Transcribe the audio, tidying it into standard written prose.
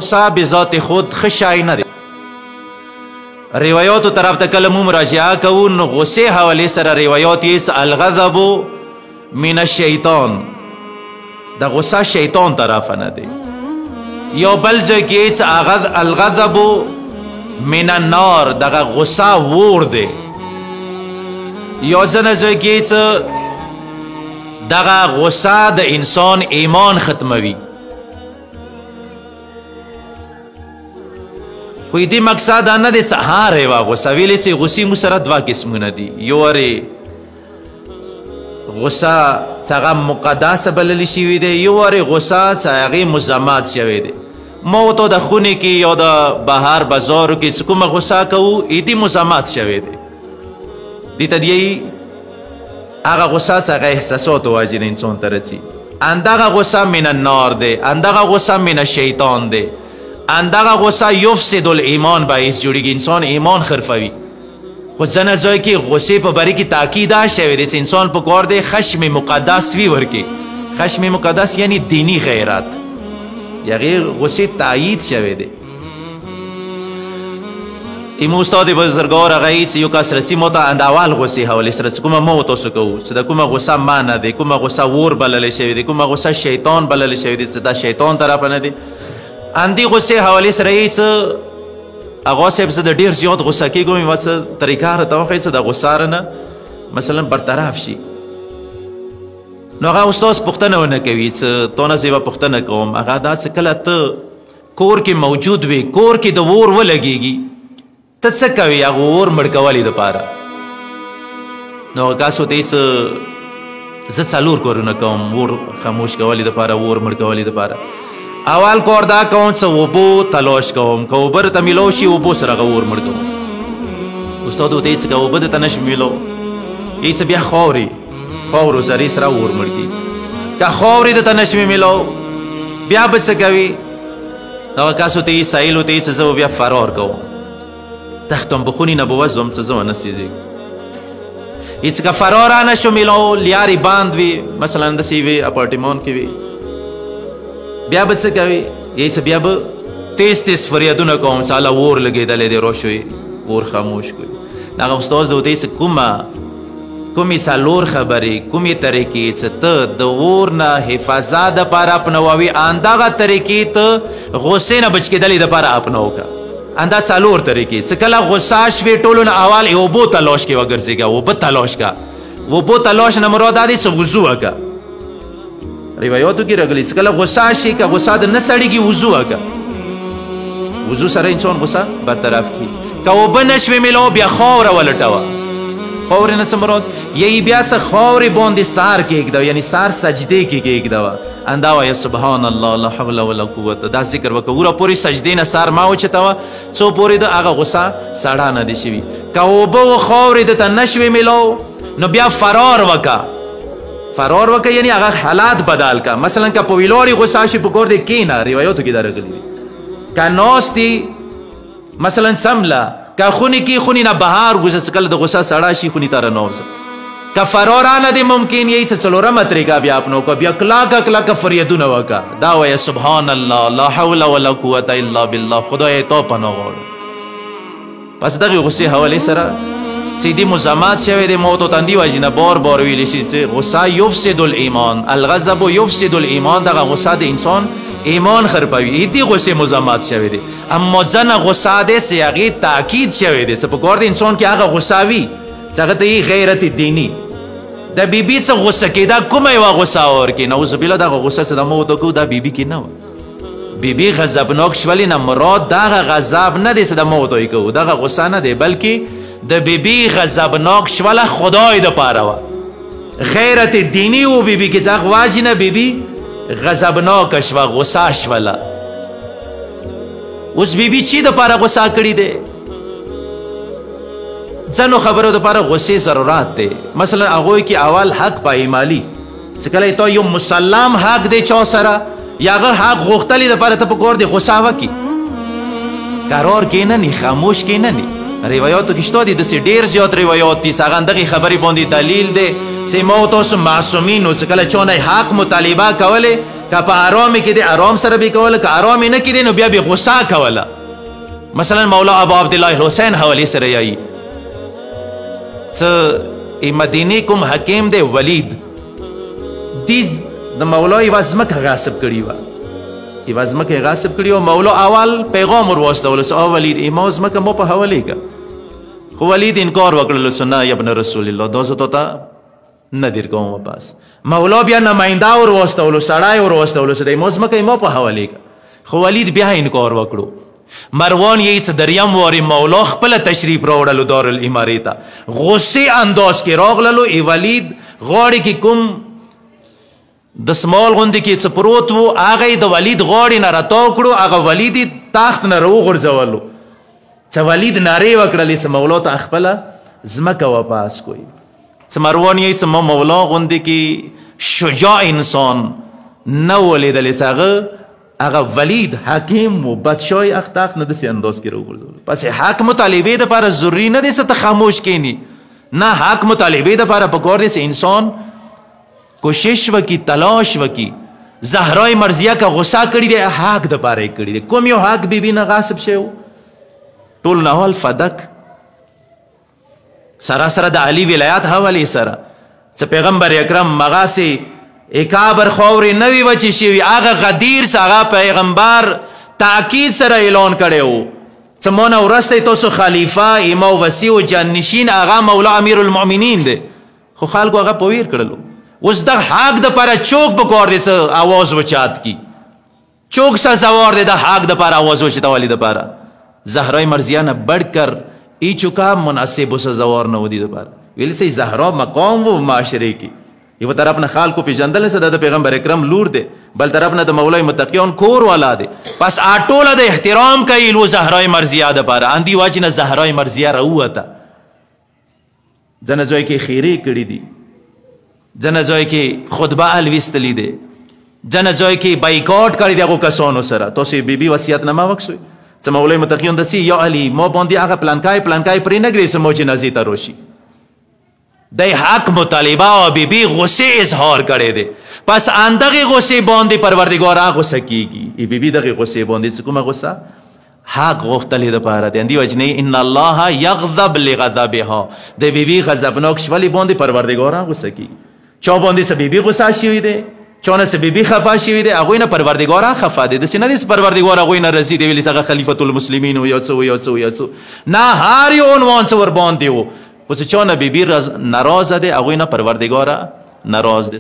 غصه بذات خود ښه شی نه دی. روایاتو طرف ته کله مو مراجعه کوو نو غصې حوالې سره روایات یې الغضب من الشیطان، د غصه شیطان طرفه نه دی. یو بل ځای کې الغضب من النار، دغه غصه اور دی. یو ځنه ځای کې دغه غصه د انسان ایمان ختموي. خو دې مقصد دا نه دی څه هارې وه غصه ویلې سي. غصې مو سره دوه قسمونه دي. یو ورې غصه څه هغه مقدسه بللی شوي دی، یو ورې غصه څه هغې مزمات شوی دی. ما ورته د خونې کې یا د بهر بازارو کې څه کومه غصه کوو دې مزمات شوی دی. دې ته دی هغه غصه څه هغه احساساتو وجې نه انسان ته رسي. اندغه غصه من النار دی، اندغه غصه من الشیطان دی. اندغه غصه یفسد الایمان باعث جوړیږي، انسان ایمان خرفوي. خو ځنه ځای کې غصې په باره کې تاکید دا شوی دی چې انسان پکار دی خشم مقدس وي ورکې. خشم مقدس یعنی دینی غیرت، یغې غصې تایید شوی دی. ایمو استاد بزرګوار هغه یې چې یو کس رسي ما ته انداول غصې حوالې سره چې کومه ما تاسو کوو چې د کومه غصه ما نه دی، کومه غصه اور بللی شوی دی، کومه غصه شیطان بللی شوی دی چې دا شیطان طرفه نه دی. اندې غصې حوالې سره یې څه هغه صاحب زه د ډېر زیات غصه کېږم یوه څه طریقه راته وښیي چې د غصه نه مثلا برطرف شي. نو هغه استاد پوښتنه ونه کوي چې تا نه زه یوه پوښتنه کوم، هغه دا چې کله ته کور کې موجود وي، کور کې د اور ولګېږي، ته څه کوې هغه اور مړ کولې دپاره؟ نو هغه کس ورته چې زه 4 کارونه کوم اور خاموش کولې دپاره، اور مړ کولې دپاره. اول کار دا کوم چې اوبو تلاش کوم، که اوبه راته میلاو شي اوبو سره هغه اور مړ کوم. استاد ورته چې که اوبه درته نشي میلاو یې چې بیا خاورو ذرې سره اور مړ کړي. که خاورې درته نشي میلاو بیا به څه کوي؟ هغه کس ورته یې سایل ورته یې چې زه به بیا فرار کوم، تختم به خونې نه به وځم چې زه ونه سېزېږم. یې چې که فرار رانه شو میلاو لیارې بند وي، مثلا داسې وي اپارټمان کې وي، بیا به څه کوي؟ یې چې بیا به تیز فریادونه کوم چې هله اور لګېدلی دی روشوي اور خاموش کړي. هغه استاد د ورته چې کومې 4 خبرې کومې طریقې چې ته د اور نه حفاظت دپاره اپنووي همدغه طریقې ته غصې نه بچ کېدلې دپاره اپنو که. همدا 4 طریقې چې کله غصه شوې ټولو نه اول اوبو تلاش کې وګرځېږه، اوبه تلاش که. اوبو تلاش نه مراد دا دی چې وضو وکړه. روایاتو کې راغلي چې کله غصه شي که غصه د نه سړېږي وضو وکړه، وضو سره انسان غصه برطرف کړي. که اوبه نه شوې میلاو بیا خاوره ولټوه. خاورې نه څه مراد؟ یې بیا څه خاورې باندې سر کېږدوه، یعنی سر سجدې کې کېږدوه. اندا وایه سبحان الله لا حول ولا قوت، دا ذکر وکړه وروره پورې سجدې نه سر مه اوچتوه څو پورې د هغه غصه سړه نه دي شوي. که اوبه و خاورې درته نه شوې میلاو نو بیا فرار وکړه. فرار وکړه یعنی هغه حالات بدل که. مثلا که په ویلاړې غصه شي پکار دی کښېنه، روایاتو کې دا راغلي دي. که ناست دي مثلا سمله، که خونې کې خونې نه بهر وځه چې کله د غصه سړه شي خونې ته رانوځه. که فرار رانه دی ممکن یې چې 4مه طریقه بیا اپنو که بیا کلکه فریادونه وکړه. دا وایه سبحان الله لا حول ولا قوت الا بالله، خدای تا پناه غواړم. پس دغې غصې حوالې سره چې دې مزمات شوی دی، ما ورته تندي وجې نه بار ویلی شي چې غصه یفسد الایمان، الغضب یفسد الایمان، دغه غصه د انسان ایمان خربوي. دې غصې مزمات شوی دی. اما ځنه غصه دی چې هغې تاکید شوی دی چې پکار د انسان کې هغه غصه وي چې هغه ته یې غیرت دیني. د بیبي څه غصه کېده کومه یوه غصه ورکې، نعوذ بالله دغه غصه چې د ما ورته کوو دا بیبي کې نه وه. بیبي غضبناک شولې نه مراد دغه غضب نه دی چې د ما ورته کوو، دغه غصه نه دی، بلکې د بیبي غضبناک شوله خدای دپاره وه، غیرت دینی و بیبي کې چې هغه واجې نه بیبي غضبناکه شوه، غصه شوله. اوس بیبي چی دپاره غصه کړي دی؟ ځینو خبرو دپاره غصې ضرورت دی. مثلا هغوی کې اول حق پایمالي چې کله تا یو مسلم حق دی چا سره یا هغه حق غوښتلي دپاره ته پکار دی غصه وکړي، قرار کښېنني، خاموش کښېنني. روایاتو کې شته دي داسې ډېر زیات روایات دي چې هغه همدغې خبرې باندې دلیل دی چې ما و تاسو معصومین و چې کله چا نه حق مطالبه کولې که په آرام کې دی آرام سره به کوله، که آرام نه کې دی نو بیا به غصه کوله. مثلا مولا ابو عبدالله الحسین حوالی سره یایي څه مدینې کوم حکیم دی ولید، دی د مولا یوه ځمکه غاصب کړې وه، یوه ځمکه یې غاصب کړې وه. مولا اول پیغام ور واستولو چې او ولید ما ځمکه مو په حوالې که، خو ولید انکار وکړلو چې نه یا ابن رسول الله دا زه تا نه در کوم واپس. مولا بیا نماینده ور واستولو، سړی ور واستولو چې دی ما ځمکه ما په حوالې که، خو ولید بیا انکار وکړو. مروان یې څه دریم وارې مولا خپله تشریف راوړلو دارالامارې ته، غصې انداز کې راغللو. ای ولید غاړې کې کوم د سمال غوندې کې څه پروت و، هغه یې د ولید غاړې نه راتاو کړو، هغه ولید یې تخت نه راوغورځولو. څه ولید نارې وکړلې چې مولا ته خپله ځمکه واپس کوي. څه مروان یې څه ما مولا غوندې کې شجاع انسان نه و لیدلی چې هغه ولید حکیم و بادشاه یې اخ تخت نه داسې انداز کې راوغورځولو. پس حق مطالبې دپاره ضروري نه دی چې ته خاموش کښېني، نه حق مطالبې دپاره پکار دی چې انسان کوشش وکي، تلاش وکي. زهرای مرضیه که غصه کړي دی حق دپاره یې کړي دی. کوم یو حق بیبي نه غاصب شوی و؟ ټول ناول فدک سراسره د علي ولایت حوالې سره چې پیغمبر اکرم مغاسې اکابر خاورې نه وي وچې شوي، هغه غدیر څه هغه پیغمبر تاکید سره اعلان کړی و چې ما نه وروسته تاسو خلیفه امام وسیع و جانشین هغه مولا امیر المؤمنین دی، خو خلکو هغه په ویر کړلو. اوس دغه حق دپاره چوک پکار دی څه آواز وچات کی، چوک سزاوار دی د حق دپاره آواز وچتوالي دپاره. زهرای مرضیه نه بڑکر ای چوکا مناسب و سزاوار نه و دی دپاره. ویل سی زهرا مقام و معاشره کی، یو طرف نه خلکو پیژندل چې د پیغمبر اکرم لور دی، بل طرف نه د مولای متقیان کور والا دی. پس ټوله د احترام کوي لو زهرای مرضیه دپاره. اندی واجې نه زهرای مرضیه راووته. ځنه ځای کې خیرې کړي دي، ځنه ځای کې خطبه الویستلی دی، ځنه ځای کې بایکاټ کړی دی هغو کسانو سره. تاسو یې بیبي وصیت نامه وکړئ چې مولای متقیان داسې یا علي ما باندې هغه پلانکای پرې نه ږدي چې ما جنازې ته راشي. دی حق مطالبه او بیبي غصې اظهار کړی دی. پس اندغې غصې باندې پروردګار غصه کیږي. ای بیبي دغې غصې باندې چې کومه غصه حق غوښتلې دپاره دی. همدې وجې نه ان الله یغضب لغضبها، د بیبي غضبناک شولې باندې پروردګار غصه کیږي. چا باندې څه بیبي غصه شوي دی، چا نه څه بیبي خفه شوي دی، هغوی نه پروردګار خفه دی. داسې نه دی چې پروردګار هغوی نه رضي دی ویلي هغه خلیفة المسلمین و یا څه و یا څه و یا څه، نه هر یو عنوان څه ورباندې و. خو چې چا نه بیبي ناراضه دی هغوی نه پروردګار ناراض دی.